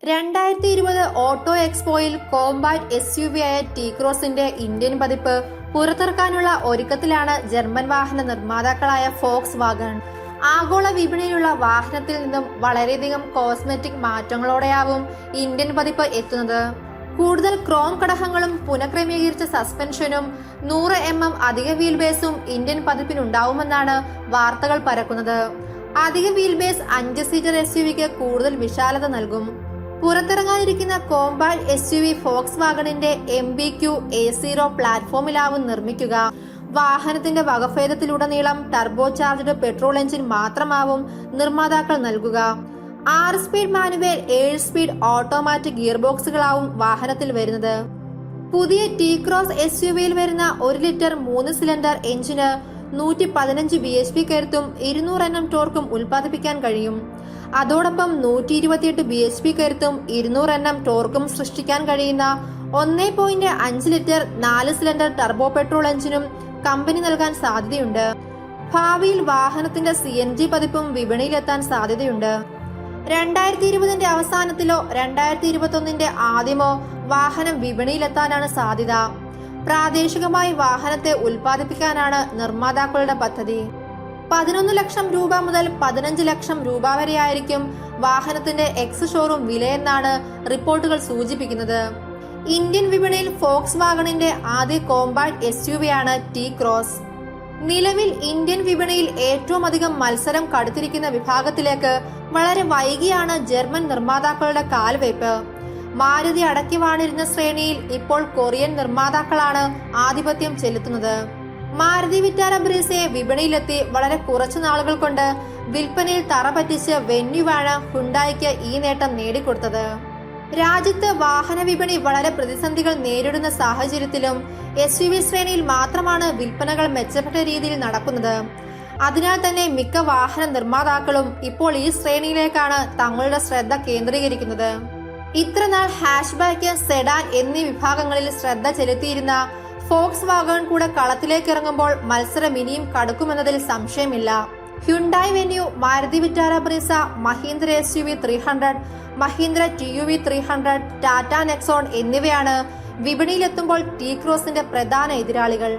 2020 auto എക്സ്പോയിൽ compact SUV ആയ T-Crossന്റെ Indian പതിപ്പ് പുറത്തിറക്കാനുള്ള ഒരുക്കത്തിലാണ് ജർമ്മൻ വാഹന നിർമ്മാതാക്കളായ Volkswagen. ആഗോള വിപണിയിലുള്ള വാഹനത്തിൽ നിന്നും വളരെയധികം കോസ്മെറ്റിക് മാറ്റങ്ങളോടെയാവും ഇന്ത്യൻ പതിപ്പ് എത്തുന്നത്. കൂടുതൽ ക്രോം ഘടകങ്ങളും പുനഃക്രമീകരിച്ച സസ്പെൻഷനും 100 mm അധിക വീൽ ബേസും ഇന്ത്യൻ പതിപ്പിനുണ്ടാവുമെന്നാണ് വാർത്തകൾ പരക്കുന്നത്. അധിക വീൽ ബേസ് 5 സീറ്റർ SUVക്ക് കൂടുതൽ വിശാലത നൽകും. പുറത്തിറങ്ങാനിരിക്കുന്ന കോമ്പാക്ട് SUV Volkswagenന്റെ MBQ A0 പ്ലാറ്റ്ഫോമിലാവും നിർമ്മിക്കുക. വാഹനത്തിന്റെ വകഭേദത്തിലുടനീളം ടർബോ ചാർജ്ഡ് പെട്രോൾ എഞ്ചിൻ മാത്രമാവും നിർമ്മാതാക്കൾ നൽകുക. 6 speed manual, 7 speed automatic gear ബോക്സുകളാവും വാഹനത്തിൽ വരുന്നത്. പുതിയ T-Cross SUVയിൽ വരുന്ന 1 ലിറ്റർ 3 സിലിണ്ടർ എഞ്ചിന് 115 bhp കരുത്തും 200 Nm ടോർക്കും ഉൽപ്പാദിപ്പിക്കാൻ കഴിയും. അതോടൊപ്പം 128 bhp കരുത്തും 200 Nm ടോർക്കും സൃഷ്ടിക്കാൻ കഴിയുന്ന 1.5 ലിറ്റർ 4 സിലിണ്ടർ ടർബോ പെട്രോൾ എഞ്ചിനും കമ്പനി നൽകാൻ സാധ്യതയുണ്ട്. ഭാവിയിൽ വാഹനത്തിന്റെ CNG പതിപ്പും വിപണിയിലെത്താൻ സാധ്യതയുണ്ട്. 2020 അവസാനത്തിലോ 2021 ആദ്യമോ വാഹനം വിപണിയിലെത്താനാണ് സാധ്യത. പ്രാദേശികമായി വാഹനത്തെ ഉൽപ്പാദിപ്പിക്കാനാണ് നിർമ്മാതാക്കളുടെ പദ്ധതി. 11 ലക്ഷം രൂപ മുതൽ 15 ലക്ഷം രൂപ വരെയായിരിക്കും വാഹനത്തിന്റെ എക്സ് ഷോറൂം വിലയെന്നാണ് റിപ്പോർട്ടുകൾ സൂചിപ്പിക്കുന്നത്. ഇന്ത്യൻ വിപണിയിൽ Volkswagenന്റെ ആദ്യ കോമ്പാക്ട് SUV ആണ് T-Cross. നിലവിൽ ഇന്ത്യൻ വിപണിയിൽ ഏറ്റവും അധികം മത്സരം കടുത്തിരിക്കുന്ന വിഭാഗത്തിലേക്ക് വളരെ വൈകിയാണ് ജർമ്മൻ നിർമ്മാതാക്കളുടെ കാൽവയ്പ്. മാരുതി അടക്കി വാണിരുന്ന ശ്രേണിയിൽ ഇപ്പോൾ കൊറിയൻ നിർമ്മാതാക്കളാണ് ആധിപത്യം ചെലുത്തുന്നത്. മാരുതി വിറ്റാര ബ്രീസയെ വിപണിയിലെത്തി വളരെ കുറച്ചു നാളുകൾ കൊണ്ട് വിൽപ്പനയിൽ തറ പറ്റിച്ച് വെന്യുവാണ് ഹുണ്ടായിക്ക് ഈ നേട്ടം നേടിക്കൊടുത്തത്. രാജ്യത്ത് വാഹന വിപണി വളരെ പ്രതിസന്ധികൾ നേരിടുന്ന സാഹചര്യത്തിലും SUV ശ്രേണിയിൽ മാത്രമാണ് വിൽപ്പനകൾ മെച്ചപ്പെട്ട രീതിയിൽ നടക്കുന്നത്. അതിനാൽ തന്നെ മിക്ക വാഹന നിർമ്മാതാക്കളും ഇപ്പോൾ ഈ ശ്രേണിയിലേക്കാണ് തങ്ങളുടെ ശ്രദ്ധ കേന്ദ്രീകരിക്കുന്നത്. ഇത്രനാൾ ഹാഷ്ബാക്ക്, സെഡാൻ എന്നീ വിഭാഗങ്ങളിൽ ശ്രദ്ധ ചെലുത്തിയിരുന്ന Volkswagen കൂടെ കളത്തിലേക്ക് ഇറങ്ങുമ്പോൾ മത്സരം ഇനിയും കടുക്കുമെന്നതിൽ സംശയമില്ല. Hyundai Venue, Maruti Vitara Brezza, Mahindra SUV 300, Mahindra TUV 300, Tata Nexon എന്നിവയാണ് വിപണിയിലെത്തുമ്പോൾ T-Crossന്റെ പ്രധാന എതിരാളികൾ.